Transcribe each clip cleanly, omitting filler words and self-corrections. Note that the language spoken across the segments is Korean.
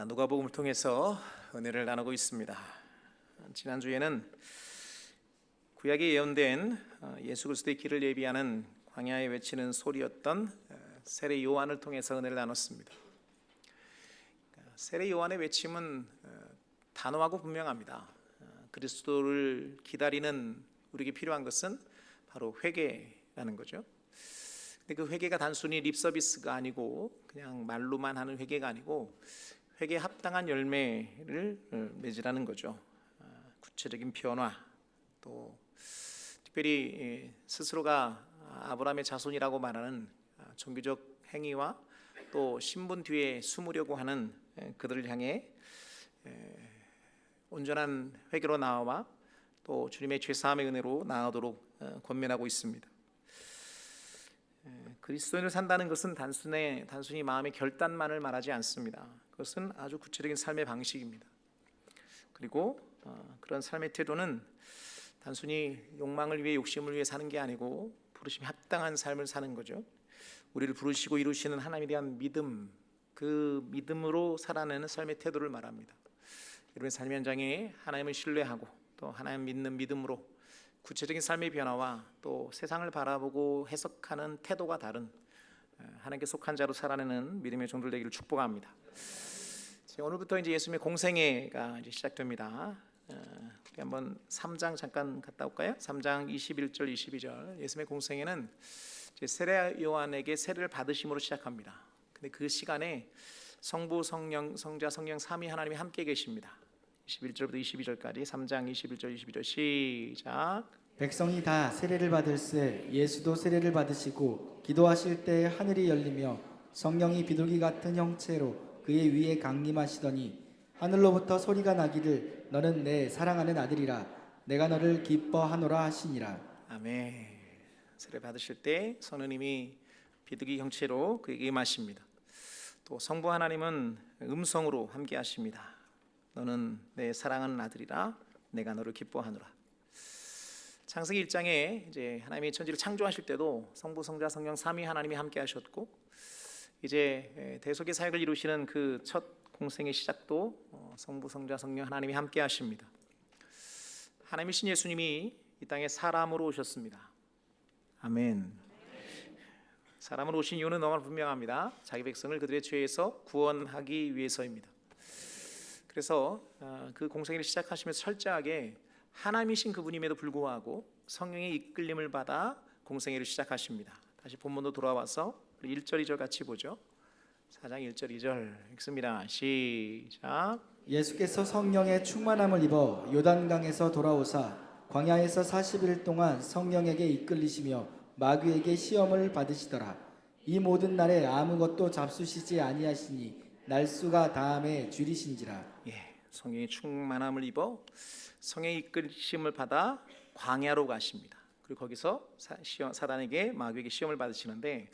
누가복음을 통해서 은혜를 나누고 있습니다. 지난주에는 구약에 예언된 예수 그리스도의 길을 예비하는 광야에 외치는 소리였던 세례 요한을 통해서 은혜를 나눴습니다. 세례 요한의 외침은 단호하고 분명합니다. 그리스도를 기다리는 우리에게 필요한 것은 바로 회개라는 거죠. 근데 그 회개가 단순히 립 서비스가 아니고 그냥 말로만 하는 회개가 아니고 회개에 합당한 열매를 맺으라는 거죠. 구체적인 변화, 또 특별히 스스로가 아브라함의 자손이라고 말하는 종교적 행위와 또 신분 뒤에 숨으려고 하는 그들을 향해 온전한 회개로 나아와 또 주님의 죄사함의 은혜로 나아오도록 권면하고 있습니다. 그리스도인을 산다는 것은 단순히 마음의 결단만을 말하지 않습니다. 그것은 아주 구체적인 삶의 방식입니다. 그리고 그런 삶의 태도는 단순히 욕망을 위해 욕심을 위해 사는 게 아니고 부르심에 합당한 삶을 사는 거죠. 우리를 부르시고 이루시는 하나님에 대한 믿음, 그 믿음으로 살아내는 삶의 태도를 말합니다. 여러분의 삶의 현장에 하나님을 신뢰하고 또 하나님 믿는 믿음으로 구체적인 삶의 변화와 또 세상을 바라보고 해석하는 태도가 다른 하나님께 속한 자로 살아내는 믿음의 종들 되기를 축복합니다. 오늘부터 이제 예수님의 공생애가 이제 시작됩니다. 우리 한번 3장 잠깐 갔다 올까요? 3장 21절 22절. 예수님의 공생애는 이제 세례 요한에게 세례를 받으심으로 시작합니다. 근데 그 시간에 성부, 성령, 성자, 성령 삼위 하나님이 함께 계십니다. 21절부터 22절까지 3장 21절 22절 시작. 백성이 다 세례를 받을새 예수도 세례를 받으시고 기도하실 때 하늘이 열리며 성령이 비둘기 같은 형체로 그의 위에 강림하시더니 하늘로부터 소리가 나기를 너는 내 사랑하는 아들이라 내가 너를 기뻐하노라 하시니라. 아멘. 세례 받으실 때 성령님이 비둘기 형체로 그에게 임하십니다. 또 성부 하나님은 음성으로 함께 하십니다. 너는 내 사랑하는 아들이라 내가 너를 기뻐하노라. 창세기 1장에 이제 하나님이 천지를 창조하실 때도 성부, 성자, 성령 삼위 하나님이 함께 하셨고 이제 대속의 사역을 이루시는 그 첫 공생의 시작도 성부, 성자, 성령 하나님이 함께 하십니다. 하나님이신 예수님이 이 땅에 사람으로 오셨습니다. 아멘. 사람으로 오신 이유는 너무 분명합니다. 자기 백성을 그들의 죄에서 구원하기 위해서입니다. 그래서 그 공생애를 시작하시면서 철저하게 하나님이신 그분임에도 불구하고 성령의 이끌림을 받아 공생애를 시작하십니다. 다시 본문으로 돌아와서 1절 2절 같이 보죠. 4장 1절 2절 읽습니다. 시작. 예수께서 성령의 충만함을 입어 요단강에서 돌아오사 광야에서 40일 동안 성령에게 이끌리시며 마귀에게 시험을 받으시더라. 이 모든 날에 아무것도 잡수시지 아니하시니 날수가 다함에 줄이신지라. 성령의 충만함을 입어 성령의 이끌심을 받아 광야로 가십니다. 그리고 거기서 사단에게 마귀에게 시험을 받으시는데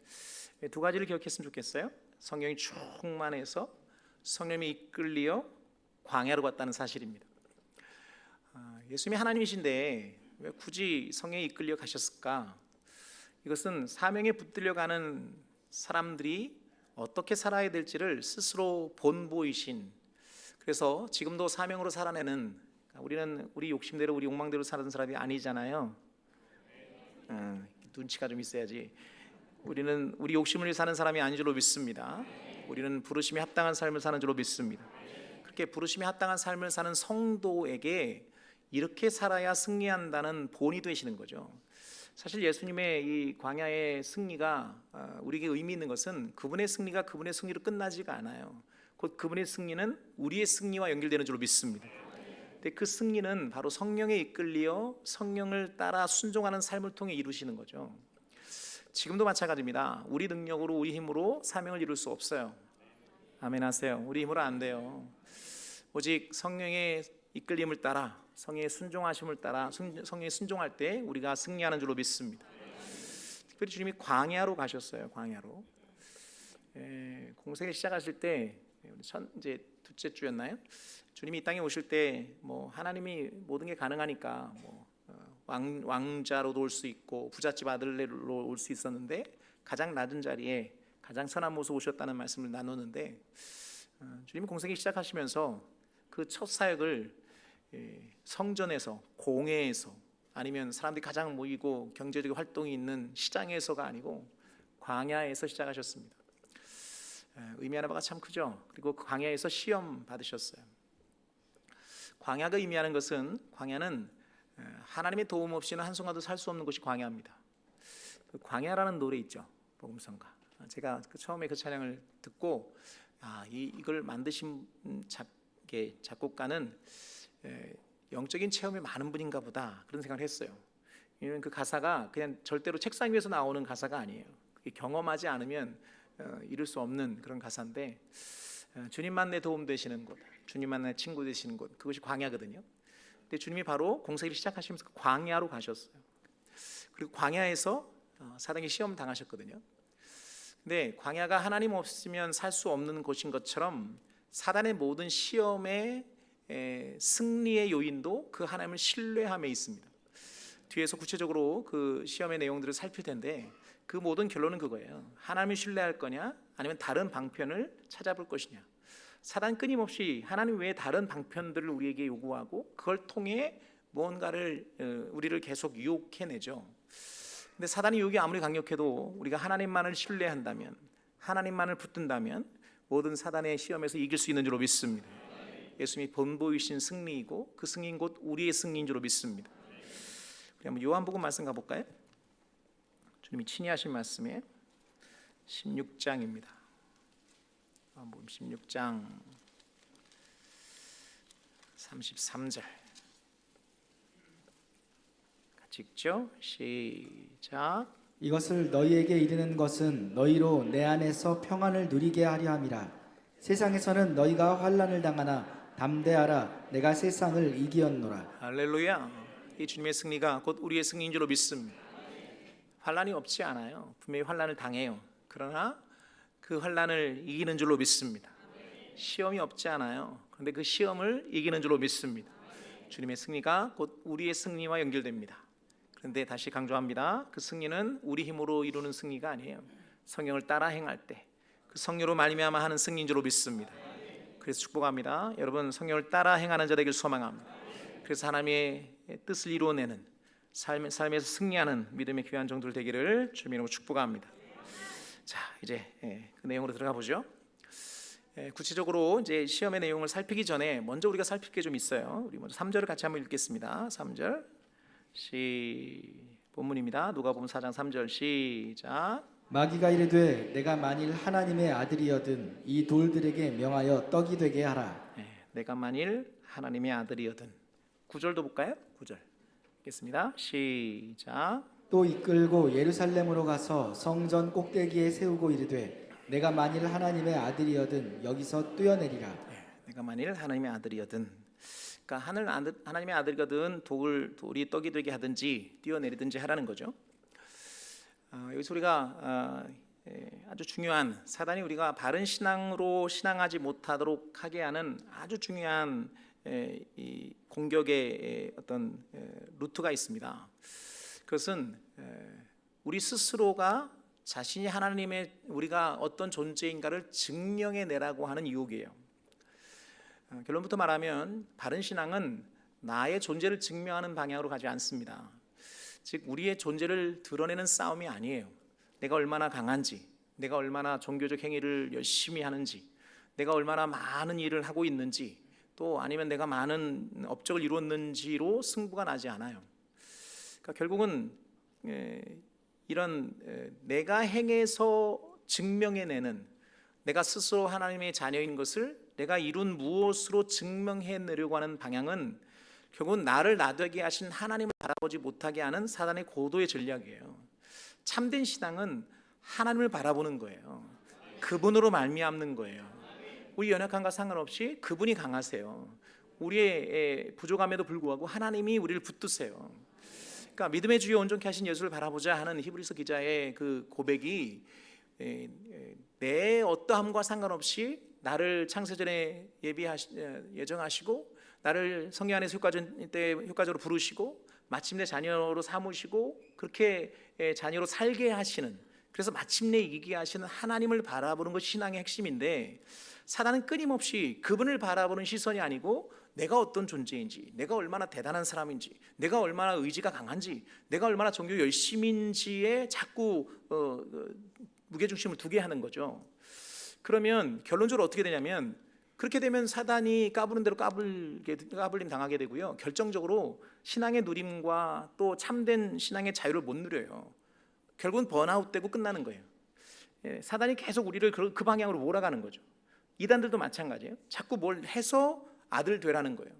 두 가지를 기억했으면 좋겠어요. 성령이 충만해서 성령이 이끌리어 광야로 갔다는 사실입니다. 예수님이 하나님이신데 왜 굳이 성령에 이끌려 가셨을까? 이것은 사명에 붙들려 가는 사람들이 어떻게 살아야 될지를 스스로 본보이신, 그래서 지금도 사명으로 살아내는, 우리는 우리 욕심대로 우리 욕망대로 사는 사람이 아니잖아요. 눈치가 좀 있어야지. 우리는 우리 욕심을 위해 사는 사람이 아닌 줄로 믿습니다. 우리는 부르심에 합당한 삶을 사는 줄로 믿습니다. 그렇게 부르심에 합당한 삶을 사는 성도에게 이렇게 살아야 승리한다는 본이 되시는 거죠. 사실 예수님의 이 광야의 승리가 우리에게 의미 있는 것은 그분의 승리가 그분의 승리로 끝나지가 않아요. 곧 그분의 승리는 우리의 승리와 연결되는 줄로 믿습니다. 근데 그 승리는 바로 성령에 이끌리어 성령을 따라 순종하는 삶을 통해 이루시는 거죠. 지금도 마찬가지입니다. 우리 능력으로 우리 힘으로 사명을 이룰 수 없어요. 아멘 하세요. 우리 힘으로 안 돼요. 오직 성령의 이끌림을 따라 성령의 순종하심을 따라 성령에 순종할 때 우리가 승리하는 줄로 믿습니다. 특별히 주님이 광야로 가셨어요. 광야로. 공생을 시작하실 때 이제 둘째 주였나요? 주님이 이 땅에 오실 때 뭐 하나님이 모든 게 가능하니까 뭐 왕자로도 올 수 있고 부잣집 아들로 올 수 있었는데 가장 낮은 자리에 가장 선한 모습 오셨다는 말씀을 나누는데 주님이 공생애 시작하시면서 그 첫 사역을 성전에서, 공회에서, 아니면 사람들이 가장 모이고 경제적 활동이 있는 시장에서가 아니고 광야에서 시작하셨습니다. 의미하는 바가 참 크죠. 그리고 그 광야에서 시험 받으셨어요. 광야가 의미하는 것은, 광야는 하나님의 도움 없이는 한순간도 살 수 없는 곳이 광야입니다. 그 광야라는 노래 있죠, 복음성가. 제가 처음에 그 찬양을 듣고 이걸 만드신 작곡가는 영적인 체험이 많은 분인가 보다, 그런 생각을 했어요. 왜냐하면 그 가사가 그냥 절대로 책상 위에서 나오는 가사가 아니에요. 경험하지 않으면 이룰 수 없는 그런 가사인데, 주님만 내 도움 되시는 곳, 주님만 내 친구 되시는 곳, 그것이 광야거든요. 근데 주님이 바로 공생애를 시작하시면서 광야로 가셨어요. 그리고 광야에서 사단에게 시험 당하셨거든요. 근데 광야가 하나님 없으면 살 수 없는 곳인 것처럼 사단의 모든 시험의 승리의 요인도 그 하나님을 신뢰함에 있습니다. 뒤에서 구체적으로 그 시험의 내용들을 살필 텐데, 그 모든 결론은 그거예요. 하나님을 신뢰할 거냐, 아니면 다른 방편을 찾아볼 것이냐. 사단 끊임없이 하나님 외에 다른 방편들을 우리에게 요구하고 그걸 통해 무언가를 우리를 계속 유혹해내죠. 근데 사단의 유혹이 아무리 강력해도 우리가 하나님만을 신뢰한다면, 하나님만을 붙든다면 모든 사단의 시험에서 이길 수 있는 줄로 믿습니다. 예수님이 본보이신 승리이고 그 승리인 곧 우리의 승리인 줄로 믿습니다. 우리 한번 요한복음 말씀 가볼까요? 주님이 친히 하신 말씀에 16장입니다. 요한복음 16장 33절 같이 읽죠? 시작. 이것을 너희에게 이르는 것은 너희로 내 안에서 평안을 누리게 하려 함이라. 세상에서는 너희가 환난을 당하나 담대하라, 내가 세상을 이기었노라. 할렐루야. 이 주님의 승리가 곧 우리의 승리인 줄로 믿습니다. 환난이 없지 않아요. 분명히 환난을 당해요. 그러나 그 환난을 이기는 줄로 믿습니다. 시험이 없지 않아요. 그런데 그 시험을 이기는 줄로 믿습니다. 주님의 승리가 곧 우리의 승리와 연결됩니다. 그런데 다시 강조합니다. 그 승리는 우리 힘으로 이루는 승리가 아니에요. 성령을 따라 행할 때 그 성령으로 말미암아 하는 승리인 줄로 믿습니다. 그래서 축복합니다. 여러분, 성령을 따라 행하는 자 되길 소망합니다. 그래서 하나님의 뜻을 이루어내는 삶에서 승리하는 믿음의 귀한 종들 되기를 주님의 이름으로 축복합니다. 자, 이제 그 내용으로 들어가 보죠. 구체적으로 이제 시험의 내용을 살피기 전에 먼저 우리가 살필 게 좀 있어요. 우리 먼저 3절을 같이 한번 읽겠습니다. 3절 본문입니다. 누가복음 4장 3절 시작. 마귀가 이르되 내가 만일 하나님의 아들이여든 이 돌들에게 명하여 떡이 되게 하라. 내가 만일 하나님의 아들이여든. 9절도 볼까요? 9절 읽겠습니다. 시작. 또 이끌고 예루살렘으로 가서 성전 꼭대기에 세우고 이르되 내가 만일 하나님의 아들이여든 여기서 뛰어내리라. 내가 만일 하나님의 아들이여든, 그러니까 하나님의 아들이거든 돌이 떡이 되게 하든지 뛰어내리든지 하라는 거죠. 여기서 우리가 아주 중요한, 사단이 우리가 바른 신앙으로 신앙하지 못하도록 하게 하는 아주 중요한 이 공격의 어떤 루트가 있습니다. 그것은 우리 스스로가 자신이 하나님의, 우리가 어떤 존재인가를 증명해 내라고 하는 유혹이에요. 결론부터 말하면 바른 신앙은 나의 존재를 증명하는 방향으로 가지 않습니다. 즉 우리의 존재를 드러내는 싸움이 아니에요. 내가 얼마나 강한지, 내가 얼마나 종교적 행위를 열심히 하는지, 내가 얼마나 많은 일을 하고 있는지, 또 아니면 내가 많은 업적을 이루었는지로 승부가 나지 않아요. 그러니까 결국은 이런 내가 행해서 증명해내는, 내가 스스로 하나님의 자녀인 것을 내가 이룬 무엇으로 증명해내려고 하는 방향은 결국은 나를 나되게 하신 하나님을 바라보지 못하게 하는 사단의 고도의 전략이에요. 참된 신앙은 하나님을 바라보는 거예요. 그분으로 말미암는 거예요. 우리 연약함과 상관없이 그분이 강하세요. 우리의 부족함에도 불구하고 하나님이 우리를 붙드세요. 그러니까 믿음의 주여 온전케 하신 예수를 바라보자 하는 히브리서 기자의 그 고백이 내 어떠함과 상관없이 나를 창세전에 예정하시고 나를 성령 안에서 효과적으로 부르시고 마침내 자녀로 삼으시고 그렇게 자녀로 살게 하시는 그래서 마침내 이기게 하시는 하나님을 바라보는 것이 신앙의 핵심인데, 사단은 끊임없이 그분을 바라보는 시선이 아니고 내가 어떤 존재인지, 내가 얼마나 대단한 사람인지, 내가 얼마나 의지가 강한지, 내가 얼마나 종교 열심인지에 자꾸 무게중심을 두게 하는 거죠. 그러면 결론적으로 어떻게 되냐면, 그렇게 되면 사단이 까부는 대로 까불림 당하게 되고요, 결정적으로 신앙의 누림과 또 참된 신앙의 자유를 못 누려요. 결국은 번아웃되고 끝나는 거예요. 사단이 계속 우리를 그 방향으로 몰아가는 거죠. 이단들도 마찬가지예요. 자꾸 뭘 해서 아들 되라는 거예요.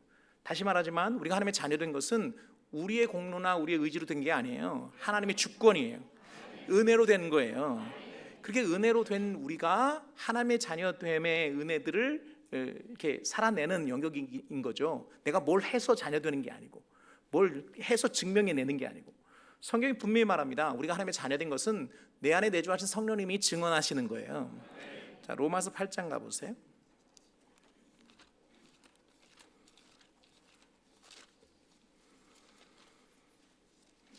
다시 말하지만 우리가 하나님의 자녀된 것은 우리의 공로나 우리의 의지로 된 게 아니에요. 하나님의 주권이에요. 은혜로 된 거예요. 그렇게 은혜로 된 우리가 하나님의 자녀됨의 은혜들을 이렇게 살아내는 영역인 거죠. 내가 뭘 해서 자녀 되는 게 아니고, 뭘 해서 증명해내는 게 아니고, 성경이 분명히 말합니다. 우리가 하나님의 자녀된 것은 내 안에 내주하신 성령님이 증언하시는 거예요. 자, 로마서 8장 가보세요.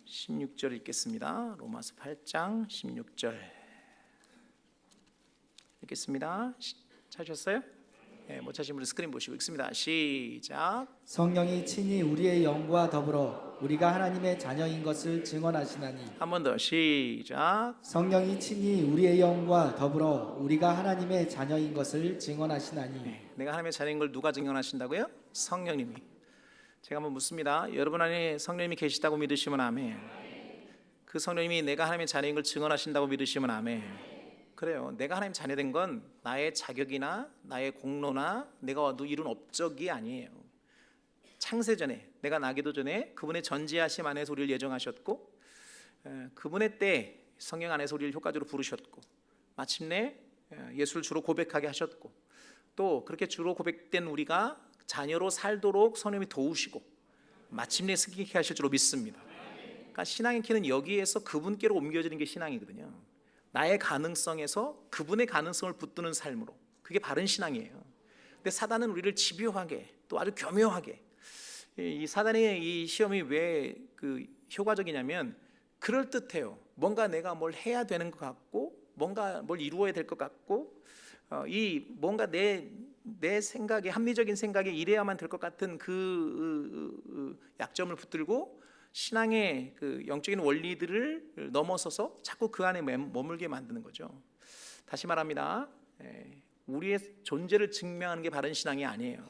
16절 읽겠습니다. 로마서 8장 16절 읽겠습니다. 찾으셨어요? 네, 못 찾으신 분은 스크린 보시고 읽습니다. 시작. 성령이 친히 우리의 영과 더불어 우리가 하나님의 자녀인 것을 증언하시나니. 한 번 더 시작. 성령이 친히 우리의 영과 더불어 우리가 하나님의 자녀인 것을 증언하시나니. 네, 내가 하나님의 자녀인 걸 누가 증언하신다고요? 성령님이. 제가 한번 묻습니다. 여러분 안에 성령님이 계시다고 믿으시면 아멘. 그 성령님이 내가 하나님의 자녀인 걸 증언하신다고 믿으시면 아멘. 그래요. 내가 하나님 자녀된 건 나의 자격이나 나의 공로나 내가 이룬 업적이 아니에요. 창세전에, 내가 나기도 전에 그분의 전지하심 안에서 우리를 예정하셨고, 그분의 때 성령 안에서 우리를 효과적으로 부르셨고, 마침내 예수를 주로 고백하게 하셨고, 또 그렇게 주로 고백된 우리가 자녀로 살도록 성령이 도우시고 마침내 승리케 하실 줄로 믿습니다. 그러니까 신앙의 키는 여기에서 그분께로 옮겨지는 게 신앙이거든요. 나의 가능성에서 그분의 가능성을 붙드는 삶으로, 그게 바른 신앙이에요. 근데 사단은 우리를 집요하게, 또 아주 교묘하게, 이 사단의 이 시험이 왜 그 효과적이냐면, 그럴듯해요. 뭔가 내가 뭘 해야 되는 것 같고, 뭔가 뭘 이루어야 될 것 같고, 이 뭔가 내 생각에, 합리적인 생각에 이래야만 될 것 같은 그 약점을 붙들고 신앙의 그 영적인 원리들을 넘어서서 자꾸 그 안에 머물게 만드는 거죠. 다시 말합니다. 우리의 존재를 증명하는 게 바른 신앙이 아니에요.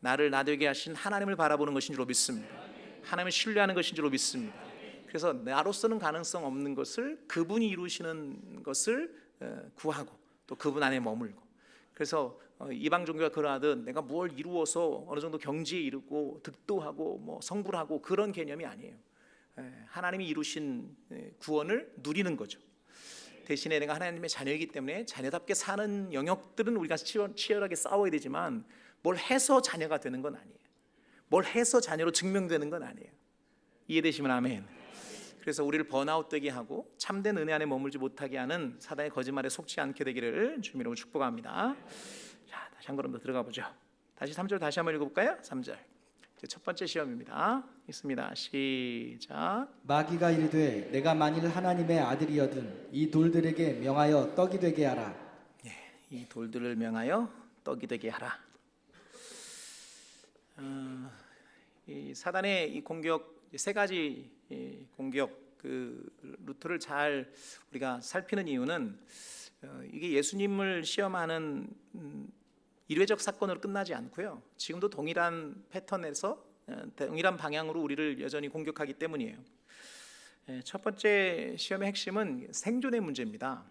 나를 나되게 하신 하나님을 바라보는 것인 줄로 믿습니다. 하나님을 신뢰하는 것인 줄로 믿습니다. 그래서 나로서는 가능성 없는 것을 그분이 이루시는 것을 구하고, 또 그분 안에 머물고. 그래서 이방 종교가 그러하듯 내가 뭘 이루어서 어느 정도 경지에 이르고 득도하고 뭐 성불하고 그런 개념이 아니에요. 하나님이 이루신 구원을 누리는 거죠. 대신에 내가 하나님의 자녀이기 때문에 자녀답게 사는 영역들은 우리가 치열하게 싸워야 되지만, 뭘 해서 자녀가 되는 건 아니에요. 뭘 해서 자녀로 증명되는 건 아니에요. 이해되시면 아멘. 그래서 우리를 번아웃되게 하고 참된 은혜 안에 머물지 못하게 하는 사단의 거짓말에 속지 않게 되기를 주님으로 축복합니다. 자, 다시 한 걸음 더 들어가 보죠. 다시 3절 다시 한번 읽어볼까요? 3절. 첫 번째 시험입니다. 읽습니다. 시작. 마귀가 이르되 내가 만일 하나님의 아들이여든 이 돌들에게 명하여 떡이 되게 하라. 이 돌들을 명하여 떡이 되게 하라. 이 사단의 이 공격, 세 가지 공격 그 루트를 잘 우리가 살피는 이유는, 이게 예수님을 시험하는 일회적 사건으로 끝나지 않고요, 지금도 동일한 패턴에서 동일한 방향으로 우리를 여전히 공격하기 때문이에요. 첫 번째 시험의 핵심은 생존의 문제입니다.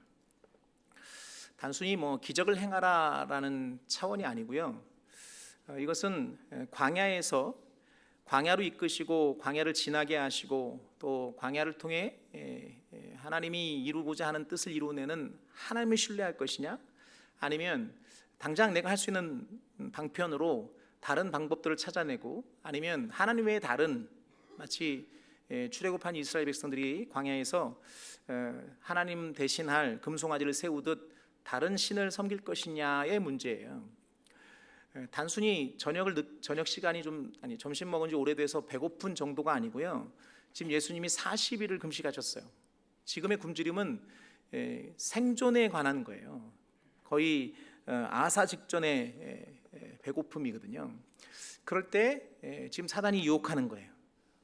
단순히 뭐 기적을 행하라라는 차원이 아니고요, 이것은 광야에서 광야로 이끄시고 광야를 지나게 하시고, 또 광야를 통해 하나님이 이루고자 하는 뜻을 이루어내는 하나님을 신뢰할 것이냐, 아니면 당장 내가 할 수 있는 방편으로 다른 방법들을 찾아내고, 아니면 하나님 외에 다른, 마치 출애굽한 이스라엘 백성들이 광야에서 하나님 대신할 금송아지를 세우듯 다른 신을 섬길 것이냐의 문제예요. 단순히 저녁 시간이 점심 먹은 지 오래돼서 배고픈 정도가 아니고요, 지금 예수님이 40일을 금식하셨어요. 지금의 굶주림은 생존에 관한 거예요. 거의 아사 직전의 배고픔이거든요. 그럴 때 지금 사단이 유혹하는 거예요.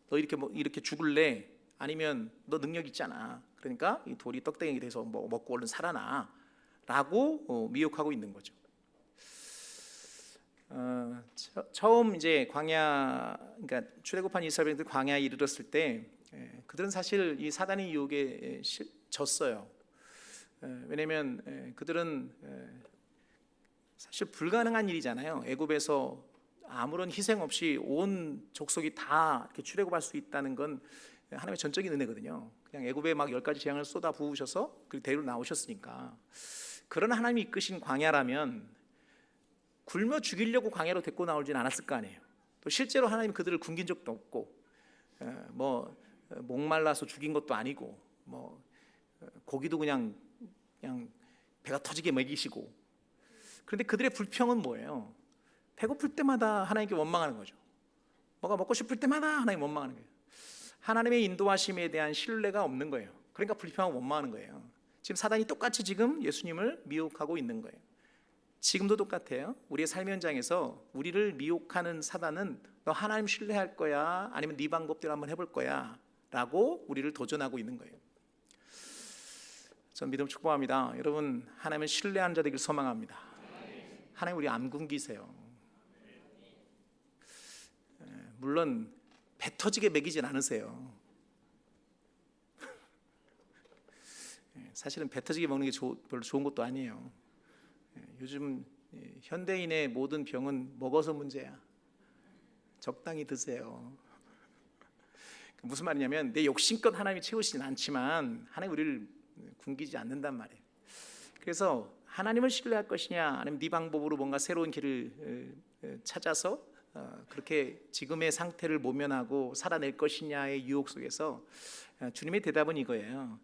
너 이렇게 죽을래? 아니면 너 능력 있잖아. 그러니까 이 돌이 떡땡이 돼서 먹고 얼른 살아나라고 미혹하고 있는 거죠. 처음 이제 그러니까 출애굽한 이스라엘들 광야에 이르렀을 때 그들은 사실 이 사단의 유혹에 졌어요. 왜냐하면 그들은 사실 불가능한 일이잖아요. 애굽에서 아무런 희생 없이 온 족속이 다 이렇게 출애굽할 수 있다는 건 하나님의 전적인 은혜거든요. 그냥 애굽에 막 10가지 재앙을 쏟아 부으셔서 그 대로 나오셨으니까. 그런 하나님이 이끄신 광야라면 굶어 죽이려고 광야로 데리고 나오진 않았을 거 아니에요. 또 실제로 하나님 그들을 굶긴 적도 없고, 목말라서 죽인 것도 아니고, 고기도 그냥 배가 터지게 먹이시고. 그런데 그들의 불평은 뭐예요? 배고플 때마다 하나님께 원망하는 거죠. 뭐가 먹고 싶을 때마다 하나님 원망하는 거예요. 하나님의 인도하심에 대한 신뢰가 없는 거예요. 그러니까 불평하고 원망하는 거예요. 지금 사단이 똑같이 지금 예수님을 미혹하고 있는 거예요. 지금도 똑같아요. 우리의 삶의 현장에서 우리를 미혹하는 사단은 너 하나님 신뢰할 거야? 아니면 네 방법대로 한번 해볼 거야? 라고 우리를 도전하고 있는 거예요. 전 믿음 축복합니다. 여러분, 하나님은 신뢰하는 자 되길 소망합니다. 하나님 우리 안 굶기세요. 물론 배 터지게 먹이진 않으세요. 사실은 배 터지게 먹는 게 별로 좋은 것도 아니에요. 요즘 현대인의 모든 병은 먹어서 문제야. 적당히 드세요. 무슨 말이냐면 내 욕심껏 하나님이 채우시진 않지만 하나님 우리를 굶기지 않는단 말이에요. 그래서 하나님을 신뢰할 것이냐 아니면 네 방법으로 뭔가 새로운 길을 찾아서 그렇게 지금의 상태를 모면하고 살아낼 것이냐의 유혹 속에서 주님의 대답은 이거예요.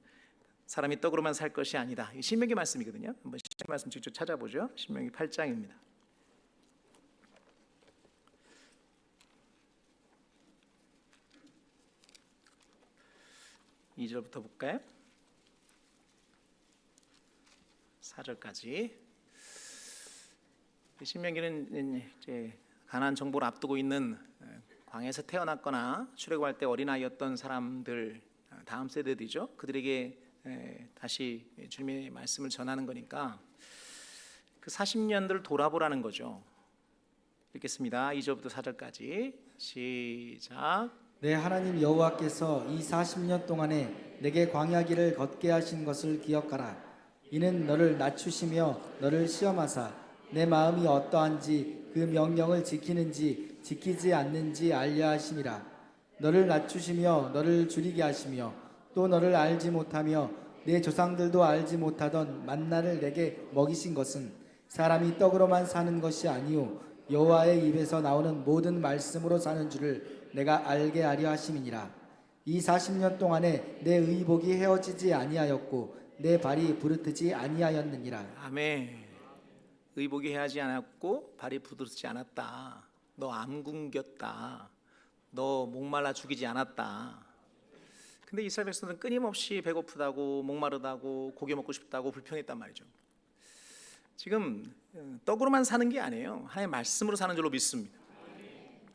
사람이 떡으로만 살 것이 아니다. 이 신명기 말씀이거든요. 한번 신명기 말씀 직접 찾아보죠. 신명기 8장입니다. 2절부터 볼까요? 4절까지. 신명기는 이제 가나안 정복을 앞두고 있는 광야에서 태어났거나 출애굽할 때 어린아이였던 사람들, 다음 세대들이죠. 그들에게 다시 주님의 말씀을 전하는 거니까 그 40년들을 돌아보라는 거죠. 읽겠습니다. 2절부터 4절까지 시작. 내 하나님 여호와께서 이 40년 동안에 내게 광야길을 걷게 하신 것을 기억하라. 이는 너를 낮추시며 너를 시험하사 내 마음이 어떠한지 그 명령을 지키는지 지키지 않는지 알려 하심이라. 너를 낮추시며 너를 줄이게 하시며 또 너를 알지 못하며 내 조상들도 알지 못하던 만나를 내게 먹이신 것은 사람이 떡으로만 사는 것이 아니요 여호와의 입에서 나오는 모든 말씀으로 사는 줄을 내가 알게 하려 하심이니라. 이 40년 동안에 내 의복이 헤어지지 아니하였고 내 발이 부르트지 아니하였느니라. 아멘. 의복이 헤어지지 않았고 발이 부르트지 않았다. 너 안 굶겼다. 너 목말라 죽이지 않았다. 근데 이스라엘 백성들은 끊임없이 배고프다고 목마르다고 고기 먹고 싶다고 불평했단 말이죠. 지금 떡으로만 사는 게 아니에요. 하나님의 말씀으로 사는 줄로 믿습니다.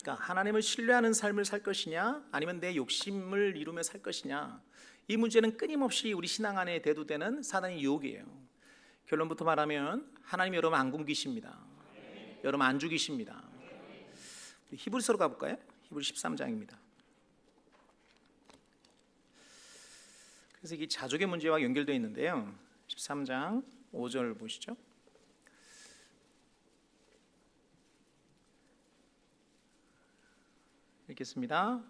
그러니까 하나님을 신뢰하는 삶을 살 것이냐 아니면 내 욕심을 이루며 살 것이냐, 이 문제는 끊임없이 우리 신앙 안에 대두되는 사단의 유혹이에요. 결론부터 말하면 하나님 여러분 안 굶기십니다. 여러분 안 죽이십니다. 히브리서로 가볼까요? 히브리 13장입니다. 그래서 이게 자족의 문제와 연결되어 있는데요. 13장 5절 보시죠. 읽겠습니다.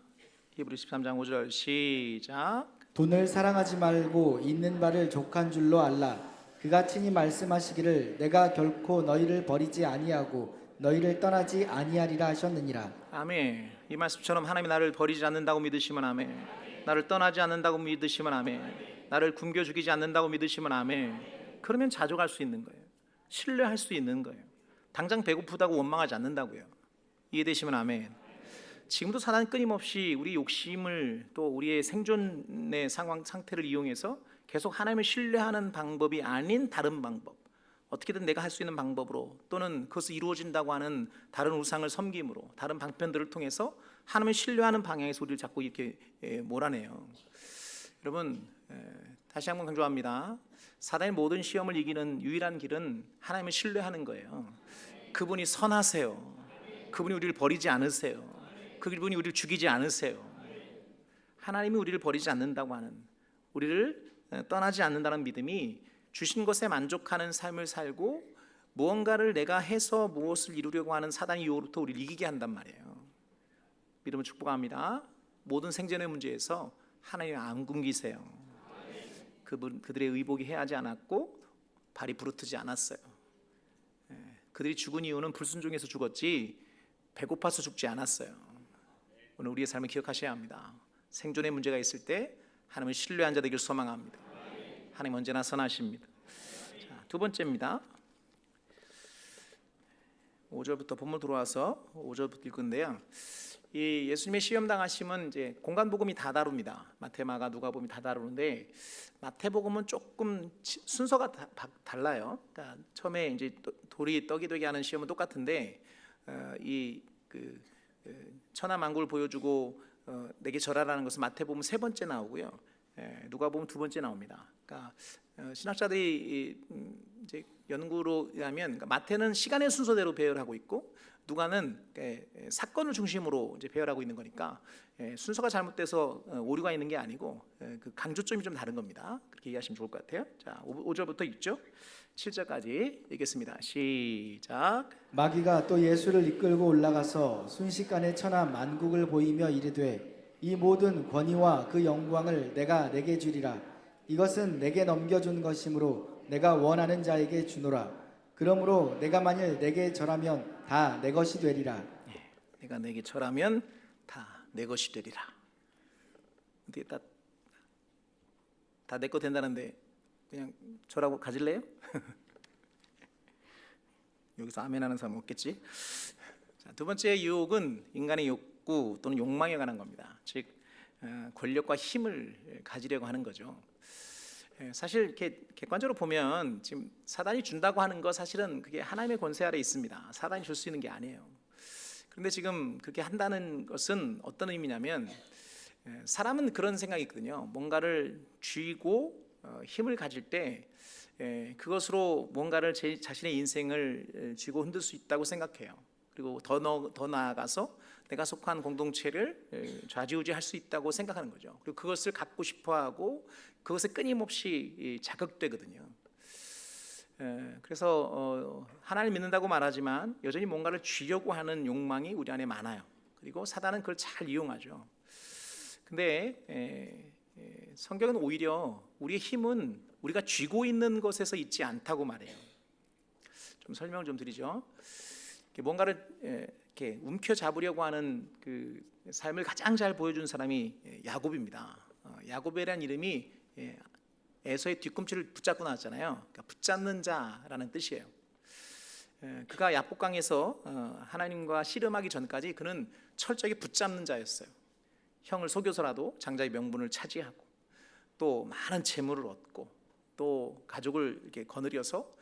히브리 13장 5절 시작. 돈을 사랑하지 말고 있는 바를 족한 줄로 알라. 그가 친히 말씀하시기를 내가 결코 너희를 버리지 아니하고 너희를 떠나지 아니하리라 하셨느니라. 아멘. 이 말씀처럼 하나님이 나를 버리지 않는다고 믿으시면 아멘. 나를 떠나지 않는다고 믿으시면 아멘. 나를 굶겨 죽이지 않는다고 믿으시면 아멘. 그러면 자족할 수 있는 거예요. 신뢰할 수 있는 거예요. 당장 배고프다고 원망하지 않는다고요. 이해되시면 아멘. 지금도 사단은 끊임없이 우리 욕심을 또 우리의 생존의 상태를 이용해서 계속 하나님을 신뢰하는 방법이 아닌 다른 방법, 어떻게든 내가 할 수 있는 방법으로, 또는 그것이 이루어진다고 하는 다른 우상을 섬김으로, 다른 방편들을 통해서 하나님을 신뢰하는 방향에서 우리를 자꾸 이렇게 몰아내요. 여러분, 다시 한번 강조합니다. 사단의 모든 시험을 이기는 유일한 길은 하나님을 신뢰하는 거예요. 그분이 선하세요. 그분이 우리를 버리지 않으세요. 그분이 우리를 죽이지 않으세요. 하나님이 우리를 버리지 않는다고 하는, 우리를 떠나지 않는다는 믿음이 주신 것에 만족하는 삶을 살고, 무언가를 내가 해서 무엇을 이루려고 하는 사단의 유혹부터 우리를 이기게 한단 말이에요. 믿음을 축복합니다. 모든 생존의 문제에서 하나님 안 굶기세요. 그들의 의복이 해하지 않았고 발이 부르트지 않았어요. 그들이 죽은 이유는 불순종해서 죽었지 배고파서 죽지 않았어요. 오늘 우리의 삶을 기억하셔야 합니다. 생존의 문제가 있을 때 하나님을 신뢰한 자 되길 소망합니다. 하나님 언제나 선하십니다. 자, 두 번째입니다. 5절부터 본문 들어와서 5절부터 읽은데요. 이 예수님의 시험 당하심은 이제 공간복음이 다 다룹니다. 마태, 마가, 누가복음이 다 다루는데 마태복음은 조금 순서가 달라요. 그러니까 처음에 이제 돌이 떡이 되게 하는 시험은 똑같은데 천하 만국을 보여주고 내게 절하라는 것은 마태복음 세 번째 나오고요. 누가복음 두 번째 나옵니다. 그러니까 신학자들이 이제 연구로 의하면, 마태는 시간의 순서대로 배열하고 있고 누가는 사건을 중심으로 이제 배열하고 있는 거니까 순서가 잘못돼서 오류가 있는 게 아니고 그 강조점이 좀 다른 겁니다. 그렇게 이해하시면 좋을 것 같아요. 자, 5절부터 읽죠. 7절까지 읽겠습니다. 시작. 마귀가 또 예수를 이끌고 올라가서 순식간에 천하 만국을 보이며 이르되 이 모든 권위와 그 영광을 내가 내게 주리라. 이것은 내게 넘겨준 것이므로 내가 원하는 자에게 주노라. 그러므로 내가 만일 내게 절하면 다 내 것이 되리라. 내가 내게 절하면 다 내 것이 되리라. 근데 다 내 거 된다는데 그냥 절하고 가질래요? 여기서 아멘 하는 사람 없겠지? 자, 두 번째 유혹은 인간의 욕구 또는 욕망에 관한 겁니다. 즉 권력과 힘을 가지려고 하는 거죠. 사실 이렇게 객관적으로 보면 지금 사단이 준다고 하는 거 사실은 그게 하나님의 권세 아래 있습니다. 사단이 줄 수 있는 게 아니에요. 그런데 지금 그렇게 한다는 것은 어떤 의미냐면, 사람은 그런 생각이 있거든요. 뭔가를 쥐고 힘을 가질 때 그것으로 뭔가를 자신의 인생을 쥐고 흔들 수 있다고 생각해요. 그리고 더 나아가서 내가 속한 공동체를 좌지우지할 수 있다고 생각하는 거죠. 그리고 그것을 갖고 싶어하고 그것에 끊임없이 자극되거든요. 그래서 하나님을 믿는다고 말하지만 여전히 뭔가를 쥐려고 하는 욕망이 우리 안에 많아요. 그리고 사단은 그걸 잘 이용하죠. 근데 성경은 오히려 우리의 힘은 우리가 쥐고 있는 것에서 있지 않다고 말해요. 좀 설명을 좀 드리죠. 뭔가를 이렇게 움켜잡으려고 하는 그 삶을 가장 잘 보여준 사람이 야곱입니다. 야곱이라는 이름이 에서의 뒤꿈치를 붙잡고 나왔잖아요. 그러니까 붙잡는 자라는 뜻이에요. 그가 야복강에서 하나님과 씨름하기 전까지 그는 철저하게 붙잡는 자였어요. 형을 속여서라도 장자의 명분을 차지하고 또 많은 재물을 얻고 또 가족을 이렇게 거느려서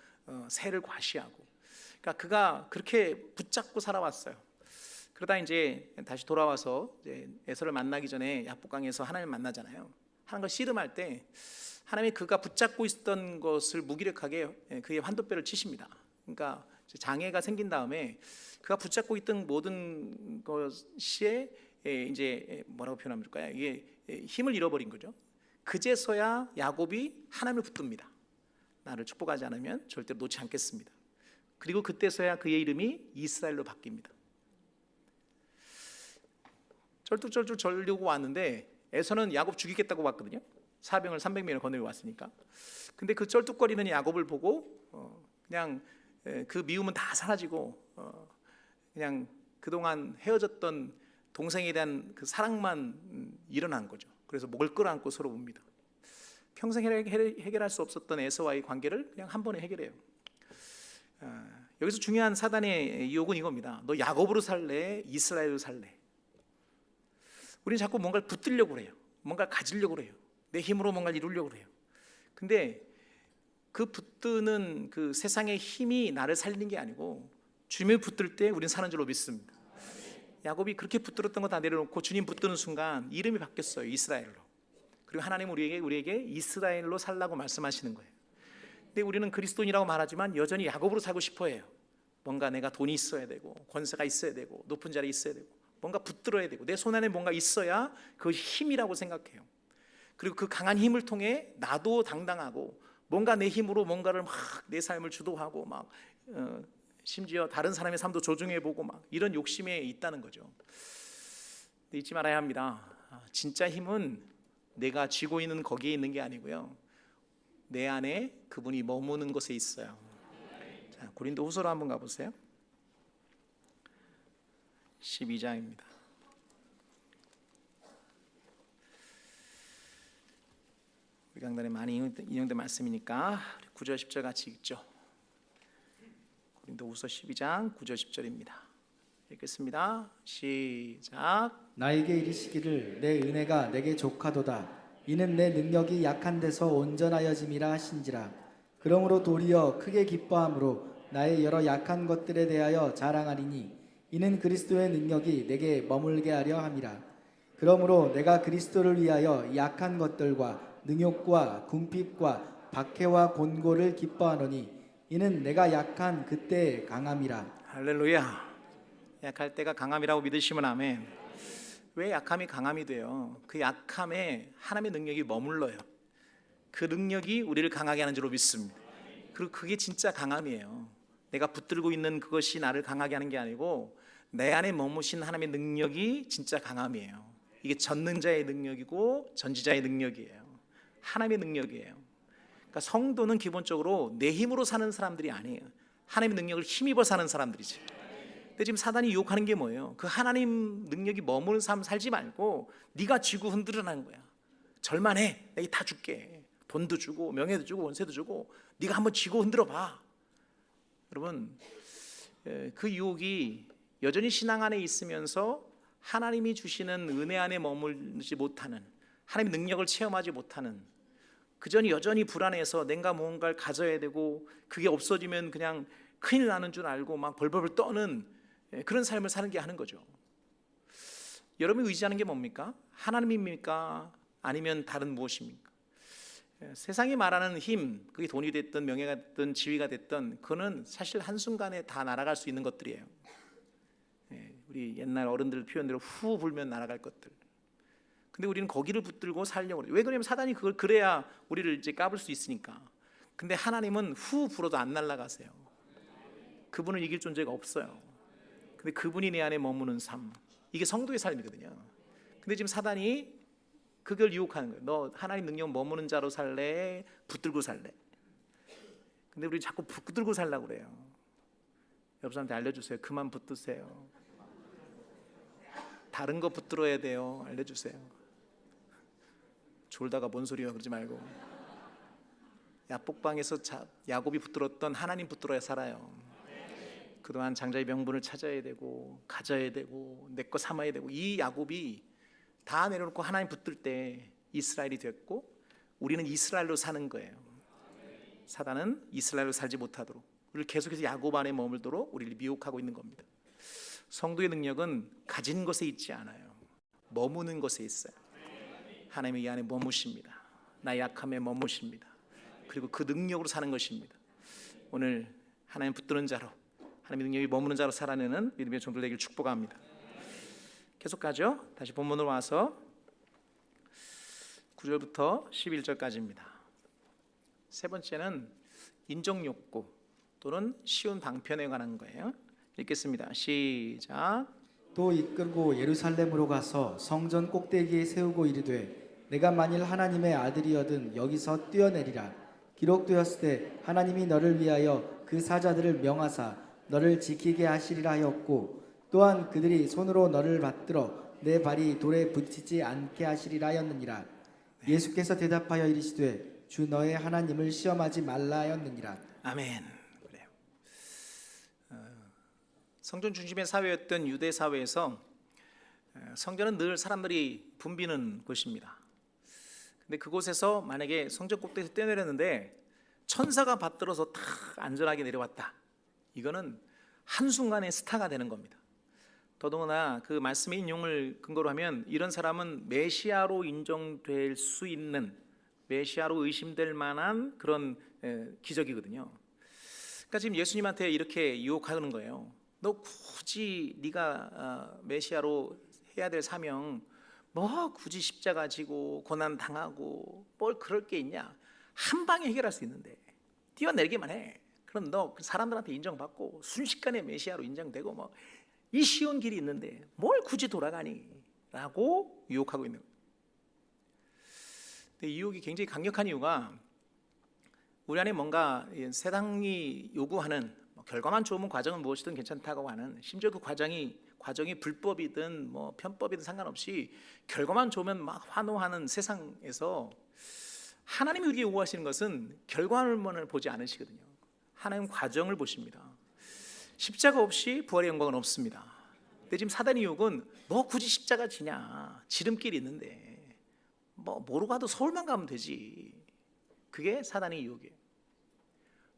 세를 과시하고, 그러니까 그가 그렇게 붙잡고 살아왔어요. 그러다 이제 다시 돌아와서 이제 에서를 만나기 전에 야복강에서 하나님을 만나잖아요. 하나님과 씨름할 때 하나님이 그가 붙잡고 있었던 것을 무기력하게 그의 환도뼈를 치십니다. 그러니까 장애가 생긴 다음에 그가 붙잡고 있던 모든 것이 이제 뭐라고 표현하면 좋을까요? 이게 힘을 잃어버린 거죠. 그제서야 야곱이 하나님을 붙듭니다. 나를 축복하지 않으면 절대로 놓지 않겠습니다. 그리고 그때서야 그의 이름이 이스라엘로 바뀝니다. 쩔뚝쩔뚝 절려고 왔는데 에서는 야곱 죽이겠다고 왔거든요. 사병을 300명을 거느리고 왔으니까. 근데 그 쩔뚝거리는 야곱을 보고 그냥 그 미움은 다 사라지고 그냥 그동안 헤어졌던 동생에 대한 그 사랑만 일어난 거죠. 그래서 목을 끌어안고 서로 웁니다. 평생 해결할 수 없었던 에서와의 관계를 그냥 한 번에 해결해요. 여기서 중요한 사단의 유혹은 이겁니다. 너 야곱으로 살래? 이스라엘로 살래? 우리는 자꾸 뭔가를 붙들려고 그래요. 뭔가를 가지려고 그래요. 내 힘으로 뭔가를 이루려고 그래요. 근데 그 붙드는 그 세상의 힘이 나를 살리는 게 아니고 주님을 붙들 때 우리는 사는 줄로 믿습니다. 야곱이 그렇게 붙들었던 거 다 내려놓고 주님 붙드는 순간 이름이 바뀌었어요. 이스라엘로. 그리고 하나님 우리에게 이스라엘로 살라고 말씀하시는 거예요. 근데 우리는 그리스도인이라고 말하지만 여전히 야곱으로 살고 싶어해요. 뭔가 내가 돈이 있어야 되고 권세가 있어야 되고 높은 자리에 있어야 되고 뭔가 붙들어야 되고 내 손 안에 뭔가 있어야 그 힘이라고 생각해요. 그리고 그 강한 힘을 통해 나도 당당하고 뭔가 내 힘으로 뭔가를 막 내 삶을 주도하고 막 심지어 다른 사람의 삶도 조종해보고 막 이런 욕심에 있다는 거죠. 근데 잊지 말아야 합니다. 진짜 힘은 내가 쥐고 있는 거기에 있는 게 아니고요, 내 안에 그분이 머무는 곳에 있어요. 자, 고린도후서로 한번 가보세요. 12장입니다. 우리 강단에 많이 인용된 말씀이니까 9절 10절 같이 읽죠. 고린도후서 12장 9절 10절입니다. 읽겠습니다. 시작. 나에게 이르시기를 내 은혜가 내게 족하도다. 이는 내 능력이 약한 데서 온전하여짐이라 하신지라. 그러므로 도리어 크게 기뻐함으로 나의 여러 약한 것들에 대하여 자랑하리니 이는 그리스도의 능력이 내게 머물게 하려 함이라. 그러므로 내가 그리스도를 위하여 약한 것들과 능욕과 궁핍과 박해와 곤고를 기뻐하노니 이는 내가 약한 그때의 강함이라. 할렐루야. 약할 때가 강함이라고 믿으시면 아멘. 왜 약함이 강함이 돼요? 그 약함에 하나님의 능력이 머물러요. 그 능력이 우리를 강하게 하는 줄로 믿습니다. 그리고 그게 진짜 강함이에요. 내가 붙들고 있는 그것이 나를 강하게 하는 게 아니고 내 안에 머무신 하나님의 능력이 진짜 강함이에요. 이게 전능자의 능력이고 전지자의 능력이에요. 하나님의 능력이에요. 그러니까 성도는 기본적으로 내 힘으로 사는 사람들이 아니에요. 하나님의 능력을 힘입어 사는 사람들이지. 근데 지금 사단이 유혹하는 게 뭐예요? 그 하나님 능력이 머무는 삶 살지 말고 네가 쥐고 흔들어라는 거야. 절만해. 내가 다 줄게. 돈도 주고 명예도 주고 원세도 주고 네가 한번 쥐고 흔들어 봐. 여러분, 그 유혹이 여전히 신앙 안에 있으면서 하나님이 주시는 은혜 안에 머물지 못하는, 하나님의 능력을 체험하지 못하는, 그전이 여전히 불안해서 내가 무언가를 가져야 되고 그게 없어지면 그냥 큰일 나는 줄 알고 막 벌벌 떠는 그런 삶을 사는 게 하는 거죠. 여러분이 의지하는 게 뭡니까? 하나님입니까? 아니면 다른 무엇입니까? 세상이 말하는 힘, 그게 돈이 됐든 명예가 됐든 지위가 됐든 그거는 사실 한순간에 다 날아갈 수 있는 것들이에요. 우리 옛날 어른들 표현대로 후 불면 날아갈 것들. 근데 우리는 거기를 붙들고 살려고 그래요. 왜 그러냐면 사단이 그걸 그래야 우리를 이제 까불 수 있으니까. 근데 하나님은 후 불어도 안 날아가세요. 그분은 이길 존재가 없어요. 근데 그분이 내 안에 머무는 삶, 이게 성도의 삶이거든요. 근데 지금 사단이 그걸 유혹하는 거예요. 너 하나님 능력 머무는 자로 살래? 붙들고 살래? 근데 우리 자꾸 붙들고 살려고 그래요. 옆 사람한테 알려주세요. 그만 붙드세요. 다른 거 붙들어야 돼요. 알려주세요. 졸다가 뭔 소리야 그러지 말고. 야복방에서 야곱이 붙들었던 하나님 붙들어야 살아요. 그동안 장자의 명분을 찾아야 되고 가져야 되고 내 거 삼아야 되고, 이 야곱이 다 내려놓고 하나님 붙들 때 이스라엘이 됐고 우리는 이스라엘로 사는 거예요. 사단은 이스라엘로 살지 못하도록 우리를 계속해서 야곱 안에 머물도록 우리를 미혹하고 있는 겁니다. 성도의 능력은 가진 것에 있지 않아요. 머무는 것에 있어요. 하나님의 이 안에 머무십니다. 나의 약함에 머무십니다. 그리고 그 능력으로 사는 것입니다. 오늘 하나님 붙드는 자로, 하나님의 능력이 머무는 자로 살아내는 믿음의 종들 되기를 축복합니다. 계속 가죠. 다시 본문으로 와서 9절부터 11절까지입니다. 세 번째는 인정욕구 또는 쉬운 방편에 관한 거예요. 읽겠습니다. 시작. 또 이끌고 예루살렘으로 가서 성전 꼭대기에 세우고 이르되 내가 만일 하나님의 아들이어든 여기서 뛰어내리라. 기록되었을 때 하나님이 너를 위하여 그 사자들을 명하사 너를 지키게 하시리라 하였고 또한 그들이 손으로 너를 받들어 내 발이 돌에 붙이지 않게 하시리라 하였느니라. 예수께서 대답하여 이르시되 주 너의 하나님을 시험하지 말라 하였느니라. 아멘. 그래요. 성전 중심의 사회였던 유대 사회에서 성전은 늘 사람들이 붐비는 곳입니다. 근데 그곳에서 만약에 성전 꼭대기에서 뛰어내렸는데 천사가 받들어서 탁 안전하게 내려왔다. 이거는 한순간에 스타가 되는 겁니다. 더더구나 그 말씀의 인용을 근거로 하면 이런 사람은 메시아로 인정될 수 있는, 메시아로 의심될 만한 그런 기적이거든요. 그러니까 지금 예수님한테 이렇게 유혹하는 거예요. 너 굳이 네가 메시아로 해야 될 사명 뭐 굳이 십자가 지고 고난 당하고 뭘 그럴 게 있냐? 한 방에 해결할 수 있는데 뛰어내리기만 해. 그럼 너 사람들한테 인정받고 순식간에 메시아로 인정되고 뭐 이 쉬운 길이 있는데 뭘 굳이 돌아가니? 라고 유혹하고 있는 거예요. 근데 이 유혹이 굉장히 강력한 이유가 우리 안에 뭔가 세상이 요구하는 결과만 좋으면 과정은 무엇이든 괜찮다고 하는, 심지어 그 과정이 불법이든 뭐 편법이든 상관없이 결과만 좋으면 막 환호하는 세상에서 하나님이 우리에게 요구하시는 것은 결과만을 보지 않으시거든요. 하나님은 과정을 보십니다. 십자가 없이 부활의 영광은 없습니다. 근데 지금 사단의 유혹은 뭐 굳이 십자가 지냐, 지름길이 있는데 뭐 뭐로 가도 서울만 가면 되지. 그게 사단의 유혹이에요.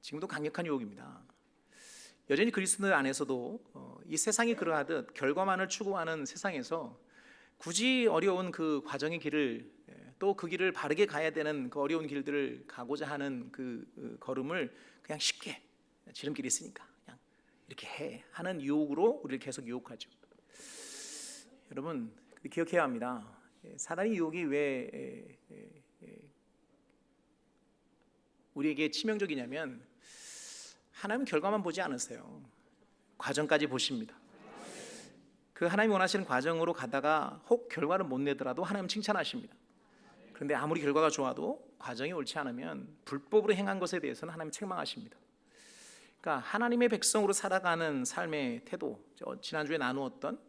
지금도 강력한 유혹입니다. 여전히 그리스도인들 안에서도 이 세상이 그러하듯 결과만을 추구하는 세상에서 굳이 어려운 그 과정의 길을, 또 그 길을 바르게 가야 되는 그 어려운 길들을 가고자 하는 그 걸음을 그냥 쉽게 지름길이 있으니까 그냥 이렇게 해 하는 유혹으로 우리를 계속 유혹하죠. 여러분 기억해야 합니다. 사단의 유혹이 왜 우리에게 치명적이냐면 하나님 결과만 보지 않으세요. 과정까지 보십니다. 그 하나님 원하시는 과정으로 가다가 혹 결과를 못 내더라도 하나님 칭찬하십니다. 그런데 아무리 결과가 좋아도 과정이 옳지 않으면 불법으로 행한 것에 대해서는 하나님 책망하십니다. 그러니까 하나님의 백성으로 살아가는 삶의 태도, 지난주에 나누었던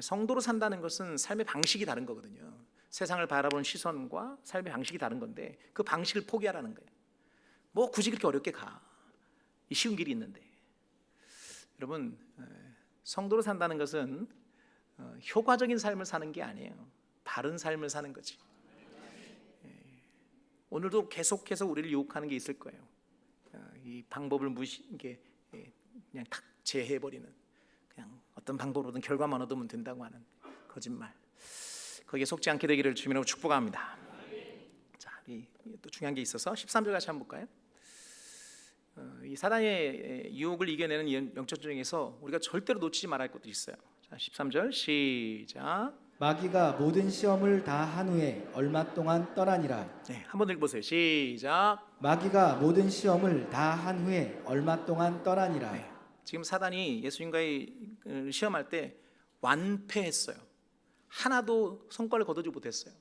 성도로 산다는 것은 삶의 방식이 다른 거거든요. 세상을 바라보는 시선과 삶의 방식이 다른 건데 그 방식을 포기하라는 거예요. 뭐 굳이 그렇게 어렵게 가? 이 쉬운 길이 있는데. 여러분 성도로 산다는 것은 효과적인 삶을 사는 게 아니에요. 바른 삶을 사는 거지. 오늘도 계속해서 우리를 유혹하는 게 있을 거예요. 이 방법을 그냥 탁 제해버리는, 그냥 어떤 방법으로든 결과만 얻으면 된다고 하는 거짓말. 거기에 속지 않게 되기를 주님으로 축복합니다. 자, 또 중요한 게 있어서 13절 같이 한번 볼까요? 이 사단의 유혹을 이겨내는 영적 전쟁에서 우리가 절대로 놓치지 말아야 할 것도 있어요. 자, 13절 시작. 마귀가 모든 시험을 다 한 후에 얼마 동안 떠나니라. 네, 한번 읽어보세요. 시작. 마귀가 모든 시험을 다 한 후에 얼마 동안 떠나니라. 네, 지금 사단이 예수님과의 시험할 때 완패했어요. 하나도 성과를 거두지 못했어요.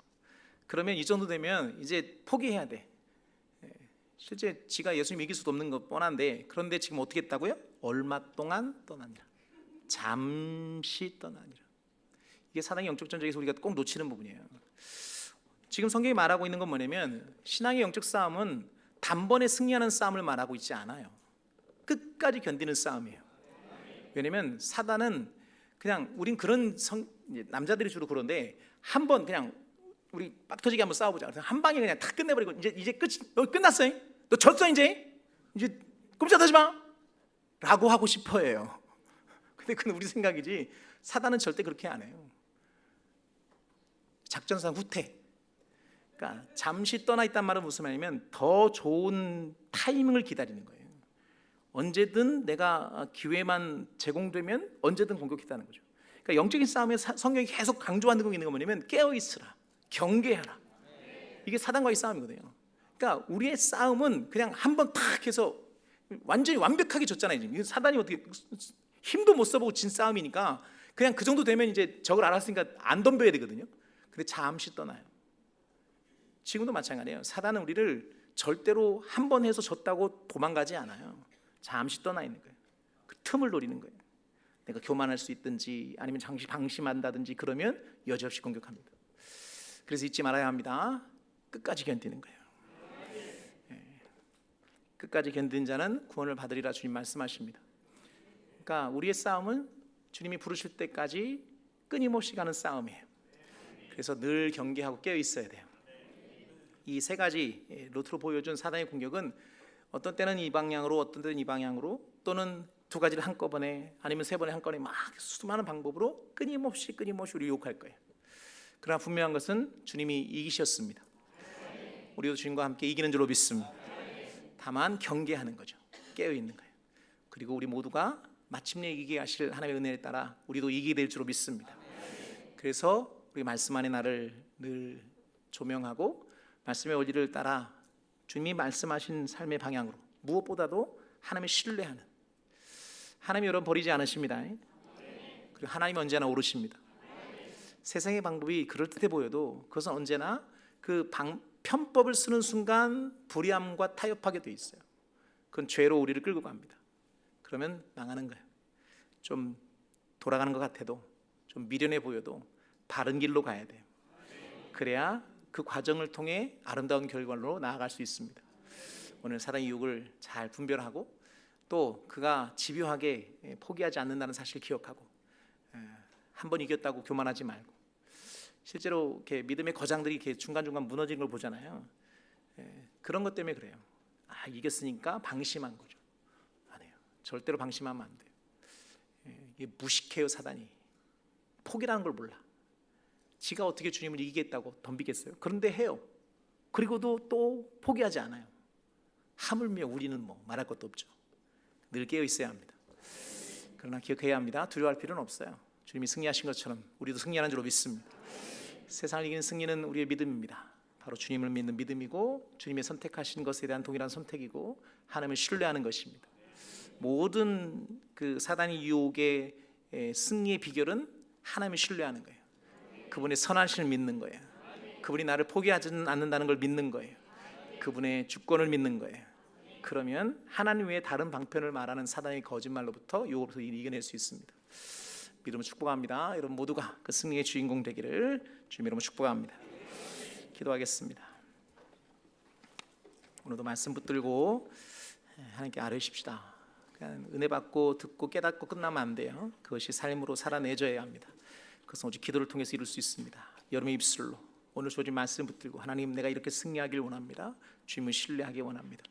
그러면 이 정도 되면 이제 포기해야 돼. 실제 지가 예수님 이길 수도 없는 거 뻔한데, 그런데 지금 어떻게 했다고요? 얼마 동안 떠나니라. 잠시 떠나니라. 이게 사단의 영적 전쟁에서 우리가 꼭 놓치는 부분이에요. 지금 성경이 말하고 있는 건 뭐냐면 신앙의 영적 싸움은 단번에 승리하는 싸움을 말하고 있지 않아요. 끝까지 견디는 싸움이에요. 왜냐면 사단은 그냥 우린 그런 남자들이 주로 그런데 한번 그냥 우리 빡 터지게 한번 싸워보자. 그래서 한 방에 그냥 다 끝내버리고 이제 너 끝났어. 너 졌어 이제 꼼짝하지 마. 라고 하고 싶어해요. 근데 그건 우리 생각이지 사단은 절대 그렇게 안 해요. 작전상 후퇴. 그러니까 잠시 떠나 있단 말은 무슨 말이냐면 더 좋은 타이밍을 기다리는 거예요. 언제든 내가 기회만 제공되면 언제든 공격했다는 거죠. 그러니까 영적인 싸움에 성경이 계속 강조하는 게 있는 건 뭐냐면 깨어 있으라, 경계하라. 이게 사단과의 싸움이거든요. 그러니까 우리의 싸움은 그냥 한번 탁 해서 완전히 완벽하게 졌잖아요. 사단이 어떻게 힘도 못 써보고 진 싸움이니까 그냥 그 정도 되면 이제 적을 알았으니까 안 덤벼야 되거든요. 근데 잠시 떠나요. 지금도 마찬가지예요. 사단은 우리를 절대로 한 번 해서 졌다고 도망가지 않아요. 잠시 떠나 있는 거예요. 그 틈을 노리는 거예요. 내가 교만할 수 있든지 아니면 잠시 방심한다든지 그러면 여지없이 공격합니다. 그래서 잊지 말아야 합니다. 끝까지 견디는 거예요. 끝까지 견딘 자는 구원을 받으리라 주님 말씀하십니다. 그러니까 우리의 싸움은 주님이 부르실 때까지 끊임없이 가는 싸움이에요. 그래서 늘 경계하고 깨어 있어야 돼요. 이 세 가지 루트로 보여준 사단의 공격은 어떤 때는 이 방향으로, 어떤 때는 이 방향으로, 또는 두 가지를 한꺼번에 아니면 세 번에 한꺼번에 막 수많은 방법으로 끊임없이 우리 유혹할 거예요. 그러나 분명한 것은 주님이 이기셨습니다. 우리도 주님과 함께 이기는 줄로 믿습니다. 다만 경계하는 거죠. 깨어 있는 거예요. 그리고 우리 모두가 마침내 이기게 하실 하나님의 은혜에 따라 우리도 이기게 될 줄로 믿습니다. 그래서 우리 말씀 안에 나를 늘 조명하고 말씀의 원리를 따라 주님이 말씀하신 삶의 방향으로, 무엇보다도 하나님을 신뢰하는, 하나님이 여러분 버리지 않으십니다. 그리고 하나님이 언제나 오르십니다. 세상의 방법이 그럴듯해 보여도 그것은 언제나 그 편법을 쓰는 순간 불의함과 타협하게 돼 있어요. 그건 죄로 우리를 끌고 갑니다. 그러면 망하는 거예요. 좀 돌아가는 것 같아도, 좀 미련해 보여도 바른 길로 가야 돼요. 그래야 그 과정을 통해 아름다운 결과로 나아갈 수 있습니다. 오늘 사단의 유혹을 잘 분별하고 또 그가 집요하게 포기하지 않는다는 사실을 기억하고 한 번 이겼다고 교만하지 말고, 실제로 이렇게 믿음의 거장들이 이렇게 중간중간 무너진 걸 보잖아요. 그런 것 때문에 그래요. 이겼으니까 방심한 거죠. 아니에요. 절대로 방심하면 안 돼요. 이게 무식해요. 사단이 포기라는 걸 몰라. 지가 어떻게 주님을 이기겠다고 덤비겠어요? 그런데 해요. 그리고도 또 포기하지 않아요. 하물며 우리는 뭐 말할 것도 없죠. 늘 깨어 있어야 합니다. 그러나 기억해야 합니다. 두려워할 필요는 없어요. 주님이 승리하신 것처럼 우리도 승리하는 줄로 믿습니다. 세상을 이기는 승리는 우리의 믿음입니다. 바로 주님을 믿는 믿음이고 주님의 선택하신 것에 대한 동일한 선택이고 하나님을 신뢰하는 것입니다. 모든 그 사단의 유혹의 승리의 비결은 하나님을 신뢰하는 거예요. 그분의 선하심을 믿는 거예요. 그분이 나를 포기하지 않는다는 걸 믿는 거예요. 그분의 주권을 믿는 거예요. 그러면 하나님 외에 다른 방편을 말하는 사단의 거짓말로부터 유혹으로부터 이겨낼 수 있습니다. 믿음을 축복합니다. 여러분 모두가 그 승리의 주인공 되기를 주님 이름으로 축복합니다. 기도하겠습니다. 오늘도 말씀 붙들고 하나님께 아뢰십시다. 그냥 은혜 받고 듣고 깨닫고 끝나면 안 돼요. 그것이 삶으로 살아내줘야 합니다. 그것은 오직 기도를 통해서 이룰 수 있습니다. 여러분의 입술로 오늘 주어진 말씀 붙들고 하나님 내가 이렇게 승리하길 원합니다. 주님을 신뢰하기 원합니다.